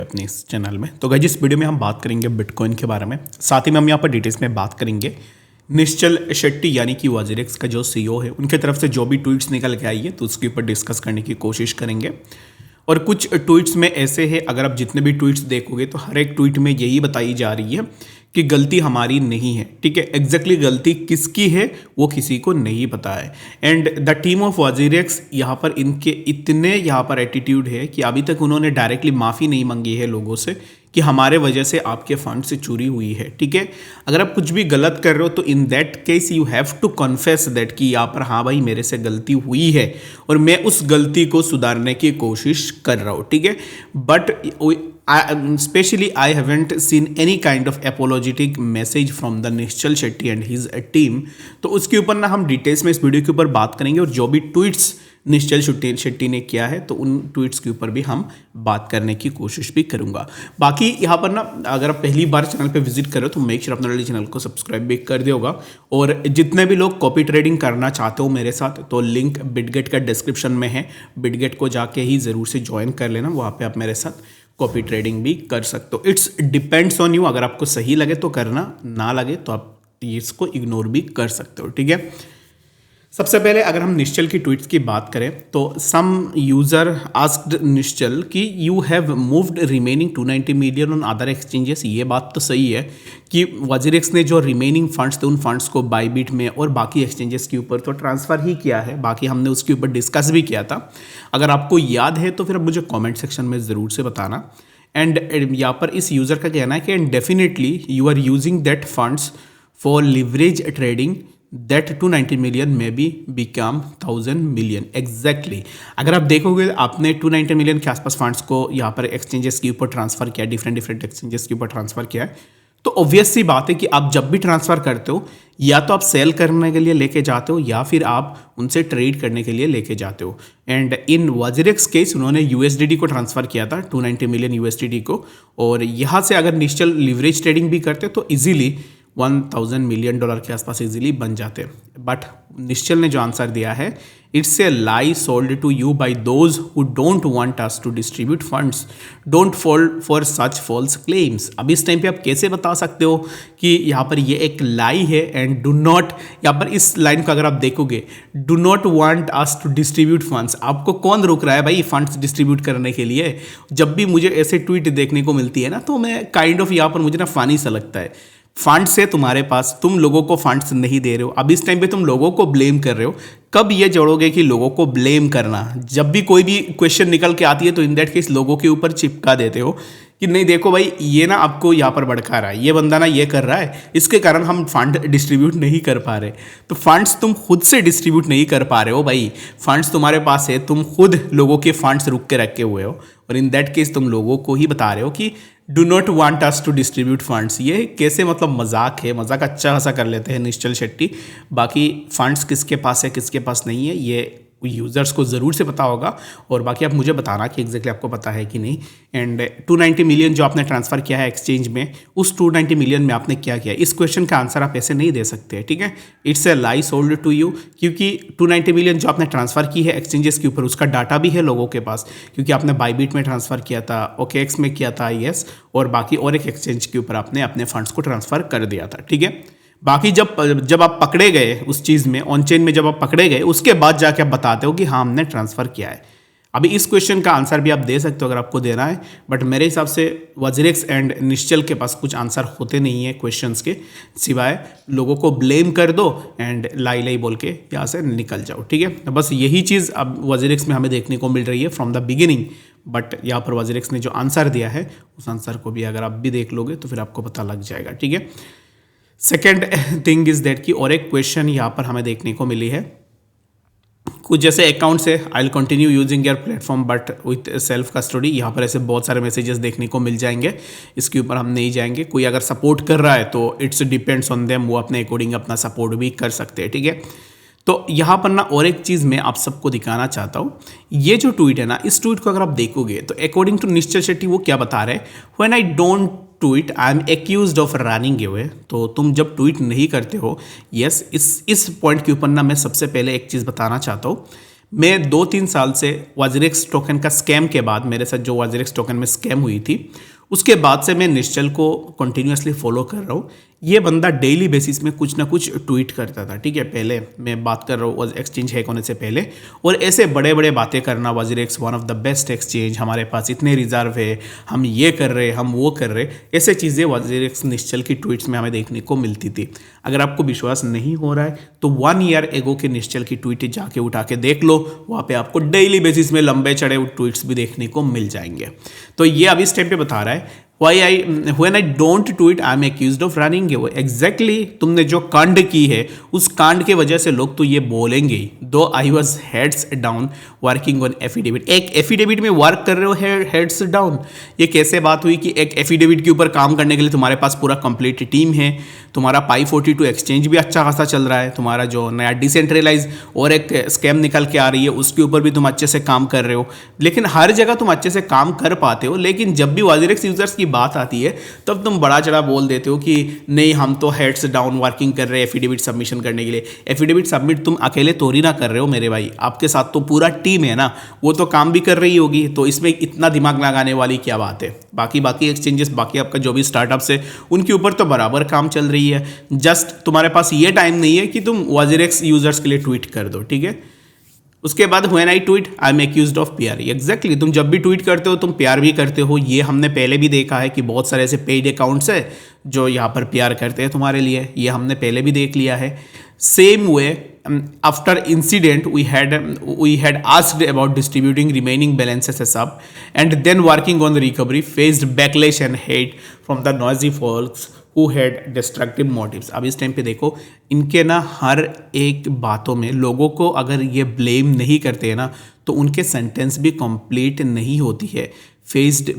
अपने इस चैनल में। तो गाइस इस वीडियो में हम बात करेंगे बिटकॉइन के बारे में, साथ ही में हम यहाँ पर डिटेल्स में बात करेंगे निश्चल शेट्टी यानी कि वॉजरेक्स का जो सीईओ है उनके तरफ से जो भी ट्वीट्स निकल के आई है तो उसके ऊपर डिस्कस करने की कोशिश करेंगे। और कुछ ट्वीट्स में ऐसे हैं, अगर आप जितने भी ट्वीट्स देखोगे तो हर एक ट्वीट में यही बताई जा रही है कि गलती हमारी नहीं है। ठीक है, एग्जैक्टली गलती किसकी है वो किसी को नहीं पता है। एंड द टीम ऑफ वॉजरेक्स यहाँ पर इनके इतने यहाँ पर एटीट्यूड है कि अभी तक उन्होंने डायरेक्टली माफ़ी नहीं मांगी है लोगों से कि हमारे वजह से आपके फंड से चोरी हुई है। ठीक है, अगर आप कुछ भी गलत कर रहे हो तो in that case you have to confess that कि यहाँ पर हाँ भाई मेरे से गलती हुई है और मैं उस गलती को सुधारने की कोशिश कर रहा हूँ। ठीक है, but especially I haven't seen any kind of apologetic message from the Nishchal Shetty and his team। तो उसके ऊपर ना हम डिटेल्स में इस वीडियो के ऊपर बात करेंगे और जो भी ट्वीट्स निश्चल शेट्टी ने किया है तो उन ट्वीट्स के ऊपर भी हम बात करने की कोशिश भी करूंगा। बाकी यहाँ पर ना अगर आप पहली बार चैनल पे विजिट करो तो मेक श्योर अपने चैनल को सब्सक्राइब भी कर दिया होगा। और जितने भी लोग कॉपी ट्रेडिंग करना चाहते हो मेरे साथ तो लिंक बिटगेट का डिस्क्रिप्शन में है, बिटगेट को जाके ही ज़रूर से ज्वाइन कर लेना, वहाँ पर आप मेरे साथ कॉपी ट्रेडिंग भी कर सकते हो। इट्स डिपेंड्स ऑन यू, अगर आपको सही लगे तो करना, ना लगे तो आप इसको इग्नोर भी कर सकते हो। ठीक है, सबसे पहले अगर हम निश्चल की ट्वीट्स की बात करें तो सम यूजर आस्क्ड निश्चल कि you have moved remaining 290 million on other exchanges. ये बात तो सही है कि वॉजरेक्स ने जो रिमेनिंग फंड्स थे उन फंड्स को बाईबिट में और बाकी एक्सचेंजेस के ऊपर तो ट्रांसफ़र ही किया है। बाकी हमने उसके ऊपर डिस्कस भी किया था, अगर आपको याद है तो फिर आप मुझे कॉमेंट सेक्शन में ज़रूर से बताना। एंड यहाँ पर इस यूज़र का कहना है कि and definitely you are using that funds for leverage trading that 290 million में बी बिकम 1000 मिलियन। एग्जैक्टली अगर आप देखोगे आपने 290 मिलियन के आसपास फंड्स को यहाँ पर एक्सचेंजेस के ऊपर ट्रांसफ़र किया, डिफरेंट एक्सचेंजेस के ऊपर ट्रांसफ़र किया है, तो ऑब्वियस सी बात है कि आप जब भी ट्रांसफ़र करते हो या तो आप सेल करने के लिए लेके जाते हो या फिर आप उनसे ट्रेड करने के लिए लेके जाते हो। एंड इन वॉजरेक्स केस उन्होंने यूएसडीटी को ट्रांसफ़र किया था 290 मिलियन यूएसडीटी को, और यहाँ से अगर निश्चल लिवरेज ट्रेडिंग भी करते तो इजीली 1000 मिलियन डॉलर के आसपास इजीली बन जाते। बट निश्चल ने जो आंसर दिया है, it's a lie sold to you by those who don't want us to distribute funds, don't fall for such false claims. अब इस टाइम पे आप कैसे बता सकते हो कि यहाँ पर ये एक लाई है एंड डू नॉट, यहाँ पर इस लाइन को अगर आप देखोगे do not want us to distribute funds, आपको कौन रोक रहा है भाई फंड्स डिस्ट्रीब्यूट करने के लिए? जब भी मुझे ऐसे ट्वीट देखने को मिलती है ना तो मैं काइंड ऑफ यहाँ पर मुझे ना फनी सा लगता है। फंड्स है तुम्हारे पास, तुम लोगों को फंड्स नहीं दे रहे हो, अब इस टाइम पे तुम लोगों को ब्लेम कर रहे हो। कब ये जोड़ोगे कि लोगों को ब्लेम करना? जब भी कोई भी क्वेश्चन निकल के आती है तो इन दैट केस लोगों के ऊपर चिपका देते हो कि नहीं देखो भाई ये ना आपको यहाँ पर भड़का रहा है, ये बंदा ना ये कर रहा है, इसके कारण हम फंड डिस्ट्रीब्यूट नहीं कर पा रहे। तो फंड्स तुम खुद से डिस्ट्रीब्यूट नहीं कर पा रहे हो भाई, फंड्स तुम्हारे पास है, तुम खुद लोगों के फंड्स रुक के रखे हुए हो और इन दैट केस तुम लोगों को ही बता रहे हो कि do not want us to distribute funds. ये कैसे मतलब मजाक है, मजाक अच्छा खासा कर लेते हैं निश्चल शेट्टी। बाकी फंड्स किसके पास है किसके पास नहीं है ये यूज़र्स को ज़रूर से पता होगा, और बाकी आप मुझे बताना कि एग्जैक्टली आपको पता है कि नहीं। एंड 290 मिलियन जो आपने ट्रांसफ़र किया है एक्सचेंज में, उस 290 मिलियन में आपने क्या किया? इस क्वेश्चन का आंसर आप ऐसे नहीं दे सकते। ठीक है, it's a lie sold to you, क्योंकि 290 मिलियन जो आपने ट्रांसफ़र की है एक्सचेंजेस के ऊपर उसका डाटा भी है लोगों के पास, क्योंकि आपने बाईबिट में ट्रांसफ़र किया था, OKX में किया था IS, और बाकी और एक एक्सचेंज के ऊपर आपने अपने फंड्स को ट्रांसफ़र कर दिया था। ठीक है, बाकी जब आप पकड़े गए उस चीज़ में, ऑन चेन में जब आप पकड़े गए उसके बाद जाके आप बताते हो कि हाँ हमने ट्रांसफ़र किया है। अभी इस क्वेश्चन का आंसर भी आप दे सकते हो अगर आपको देना है, बट मेरे हिसाब से वॉजरेक्स एंड निश्चल के पास कुछ आंसर होते नहीं है क्वेश्चंस के, सिवाय लोगों को ब्लेम कर दो एंड लाई बोल के यहाँ से निकल जाओ। ठीक है, तो बस यही चीज़ अब वॉजरेक्स में हमें देखने को मिल रही है फ्रॉम द बिगिनिंग। बट यहाँ पर वॉजरेक्स ने जो आंसर दिया है उस आंसर को भी अगर आप भी देख लोगे तो फिर आपको पता लग जाएगा। ठीक है, सेकेंड थिंग इज दैट कि और एक क्वेश्चन यहाँ पर हमें देखने को मिली है, कुछ जैसे अकाउंट से I will continue using your platform but with self custody, यहाँ पर ऐसे बहुत सारे मैसेजेस देखने को मिल जाएंगे, इसके ऊपर हम नहीं जाएंगे। कोई अगर सपोर्ट कर रहा है तो इट्स डिपेंड्स ऑन देम, वो अपने अकॉर्डिंग अपना सपोर्ट भी कर सकते हैं। ठीक है, तो यहाँ पर ना और एक चीज़ मैं आप सबको दिखाना चाहता हूँ, ये जो ट्वीट है ना, इस ट्वीट को अगर आप देखोगे तो अकॉर्डिंग टू निश्चल शेट्टी वो क्या बता रहे हैं, when I don't tweet I am accused of running away. तो तुम जब ट्वीट नहीं करते हो, यस इस पॉइंट के ऊपर ना मैं सबसे पहले एक चीज़ बताना चाहता हूँ। मैं 2-3 साल से वाजिरेक्स टोकन का स्कैम के बाद, मेरे साथ जो वाजिरेक्स टोकन में स्कैम हुई थी, उसके बाद से मैं निश्चल को कंटिन्यूअसली फॉलो कर रहा हूँ। ये बंदा डेली बेसिस में कुछ ना कुछ ट्वीट करता था, ठीक है। पहले मैं बात कर रहा हूँ एक्सचेंज हैक होने से पहले, और ऐसे बड़े बड़े बातें करना, WazirX one of the best exchange, हमारे पास इतने रिजर्व है, हम ये कर रहे, हम वो कर रहे, ऐसे चीज़ें वाजिरेक्स निश्चल की ट्वीट्स में हमें देखने को मिलती थी। अगर आपको विश्वास नहीं हो रहा है तो 1 ईयर एगो के निश्चल की ट्वीट जाके उठा के देख लो, वहाँ पे आपको डेली बेसिस में लंबे चढ़े ट्वीट्स भी देखने को मिल जाएंगे। तो ये अभी इस टाइम पे बता रहा है when I don't tweet I am accused of running away। Exactly तुमने जो कांड की है उस कांड के वजह से लोग तो ये बोलेंगे ही। दो I was heads down working on affidavit, एक एफिडेविट में वर्क कर रहे हो हेड्स डाउन, ये कैसे बात हुई कि एक एफिडेविट के ऊपर काम करने के लिए तुम्हारे पास पूरा कंप्लीट टीम है, तुम्हारा पाई42 एक्सचेंज भी अच्छा खासा चल रहा है, तुम्हारा जो नया डिसेंट्रलाइज और एक स्कैम निकल के आ रही है उसके ऊपर भी तुम अच्छे से काम कर रहे हो, लेकिन हर जगह तुम अच्छे से काम कर पाते हो, लेकिन जब भी वाजिरेक्स यूजर्स की बात आती है तब तुम बड़ा चढ़ा बोल देते हो कि नहीं हम तो हेड्स डाउन वर्किंग कर रहे हैं एफिडेविट सबमिशन करने के लिए। एफिडेविट सबमिट तुम अकेले तोड़ी ना कर रहे हो मेरे भाई, आपके साथ तो पूरा टीम है ना, वो तो काम भी कर रही होगी, तो इसमें इतना दिमाग लगाने वाली क्या बात है। बाकी एक्सचेंजेस, बाकी आपका जो भी स्टार्टअप्स है उनके ऊपर तो बराबर काम चल रही है, जस्ट तुम्हारे पास ये टाइम नहीं है कि तुम वाजिरेक्स यूजर्स के लिए ट्वीट कर दो, ठीक है। उसके बाद when I tweet I am accused of PR. Exactly तुम जब भी ट्वीट करते हो तुम पीआर भी करते हो, ये हमने पहले भी देखा है कि बहुत सारे ऐसे पेड अकाउंट्स है जो यहाँ पर पीआर करते हैं तुम्हारे लिए, ये हमने पहले भी देख लिया है। Same way after incident we had asked about distributing remaining balances as up and then working on the recovery faced backlash and hate from the noisy folks who had destructive motives। अब इस time पे देखो इनके ना हर एक बातों में लोगों को अगर ये ब्लेम नहीं करते हैं ना तो उनके सेंटेंस भी कंप्लीट नहीं होती है। Faced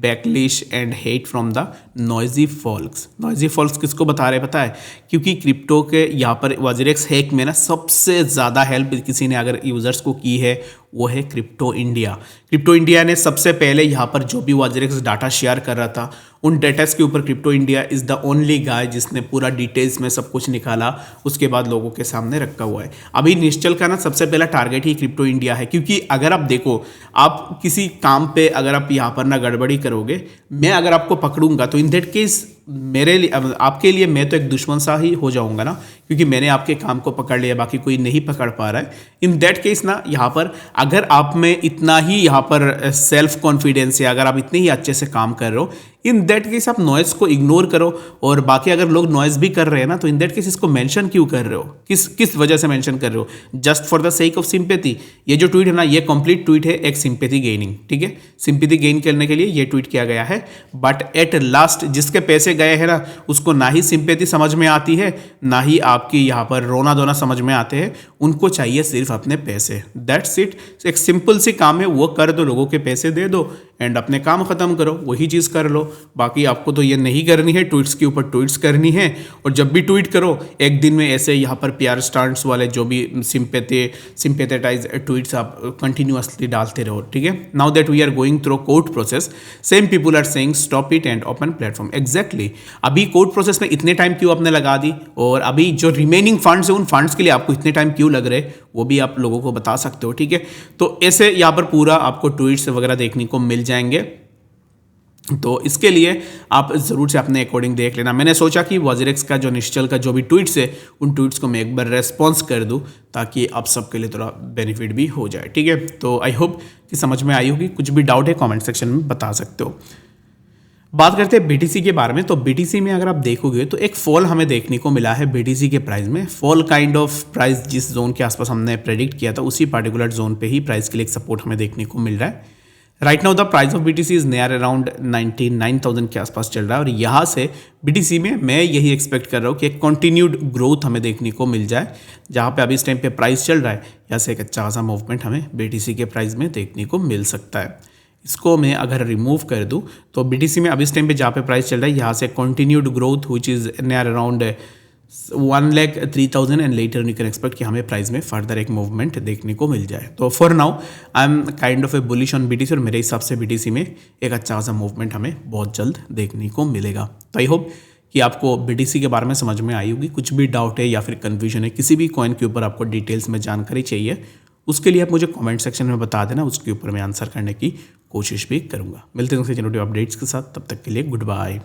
backlash and hate from the noisy folks. Noisy folks किसको बता रहे पता है, क्योंकि क्रिप्टो के यहाँ पर वाजिरेक्स हैक में ना सबसे ज़्यादा हेल्प किसी ने अगर यूज़र्स को की है वो है क्रिप्टो इंडिया। क्रिप्टो इंडिया ने सबसे पहले यहाँ पर जो भी वाजिरेक्स डाटा शेयर कर रहा था उन डेटास के ऊपर crypto India is the only guy जिसने पूरा डिटेल्स में सब कुछ निकाला, उसके बाद लोगों के सामने रखा हुआ है। अभी निश्चल का ना सबसे पहला टारगेट ही क्रिप्टो इंडिया है, क्योंकि अगर आप देखो आप किसी काम पे अगर आप यहाँ पर ना गड़बड़ी करोगे, मैं अगर आपको पकड़ूंगा तो इन दैट केस मेरे लिए आपके लिए मैं तो एक दुश्मन सा ही हो जाऊंगा ना, क्योंकि मैंने आपके काम को पकड़ लिया, बाकी कोई नहीं पकड़ पा रहा है। इन दैट केस ना यहाँ पर अगर आप में इतना ही यहाँ पर सेल्फ कॉन्फिडेंस है, अगर आप इतने ही अच्छे से काम कर रहे हो, इन दैट केस आप नॉइज़ को इग्नोर करो। और बाकी अगर लोग नॉइज़ भी कर रहे हैं ना तो इन दैट केस इसको मेंशन क्यों कर रहे हो, किस वजह से मेंशन कर रहे हो, just for the sake of sympathy. ये जो ट्वीट है ना ये कंप्लीट ट्वीट है एक सिंपैथी गेनिंग, ठीक है, सिंपैथी गेन करने के लिए ये ट्वीट किया गया है। बट एट लास्ट जिसके पैसे गए हैं ना उसको ना ही सिंपैथी समझ में आती है ना ही आपकी यहाँ पर रोना धोना समझ में आते हैं, उनको चाहिए सिर्फ अपने पैसे। दैट्स इट, एक सिंपल सी काम है, वो कर दो, लोगों के पैसे दे दो एंड अपने काम खत्म करो, वही चीज़ कर लो। बाकी आपको तो ये नहीं करनी है, ट्वीट्स के ऊपर ट्वीट्स करनी है, और जब भी ट्वीट करो एक दिन में ऐसे यहाँ पर प्यार स्टांट्स वाले जो भी सिंपैथेटाइज ट्वीट्स आप कंटिन्यूअसली डालते रहो, ठीक है। Now that we are going through court process, same people are saying stop it and open platform. Exactly अभी कोर्ट प्रोसेस में इतने टाइम क्यों आपने लगा दी, और अभी जो रिमेनिंग फंड्स है उन फंड्स के लिए आपको इतने टाइम क्यों लग रहे वो भी आप लोगों को बता सकते हो, ठीक है। तो ऐसे यहाँ पर पूरा आपको ट्वीट्स वगैरह देखने को मिल जाएंगे, तो इसके लिए आप ज़रूर से अपने अकॉर्डिंग देख लेना। मैंने सोचा कि वाजिरेक्स का जो निश्चल का जो भी ट्वीट्स है उन ट्वीट्स को मैं एक बार रेस्पॉन्स कर दूं ताकि आप सबके लिए थोड़ा बेनिफिट भी हो जाए, ठीक है। तो आई होप कि समझ में आई होगी, कुछ भी डाउट है कमेंट सेक्शन में बता सकते हो। बात करते हैं बीटीसी के बारे में, तो बीटीसी में अगर आप देखोगे तो एक फॉल हमें देखने को मिला है बीटीसी के प्राइस में। फॉल काइंड ऑफ प्राइस जिस जोन के आसपास हमने प्रेडिक्ट किया था उसी पर्टिकुलर जोन पे ही प्राइस के लिए एक सपोर्ट हमें देखने को मिल रहा है। Right now the price of BTC is near around 99,000 के आसपास चल रहा है, और यहाँ से बीटीसी में मैं यही एक्सपेक्ट कर रहा हूँ कि एक कंटिन्यूड ग्रोथ हमें देखने को मिल जाए। जहाँ पे अभी इस टाइम पे प्राइस चल रहा है यहाँ से एक अच्छा खासा मूवमेंट हमें बीटीसी के प्राइस में देखने को मिल सकता है। इसको मैं अगर रिमूव कर दूँ तो बीटीसी में अभी इस टाइम पे जहाँ पे प्राइस चल रहा है यहाँ से continued growth which is near around 1,03,000 and later you can expect कि हमें प्राइस में फर्दर एक मूवमेंट देखने को मिल जाए। तो for now I am kind of A bullish on BTC, और मेरे हिसाब से बीटीसी में एक अच्छा खासा मूवमेंट हमें बहुत जल्द देखने को मिलेगा। तो आई होप कि आपको बीटीसी के बारे में समझ में आई होगी। कुछ भी डाउट है या फिर कन्फ्यूजन है किसी भी कॉइन के ऊपर आपको डिटेल्स में जानकारी चाहिए उसके लिए आप मुझे कमेंट सेक्शन में बता देना, उसके ऊपर मैं आंसर करने की कोशिश भी करूँगा। मिलते हैं उसके अपडेट्स के साथ, तब तक के लिए गुड बाय।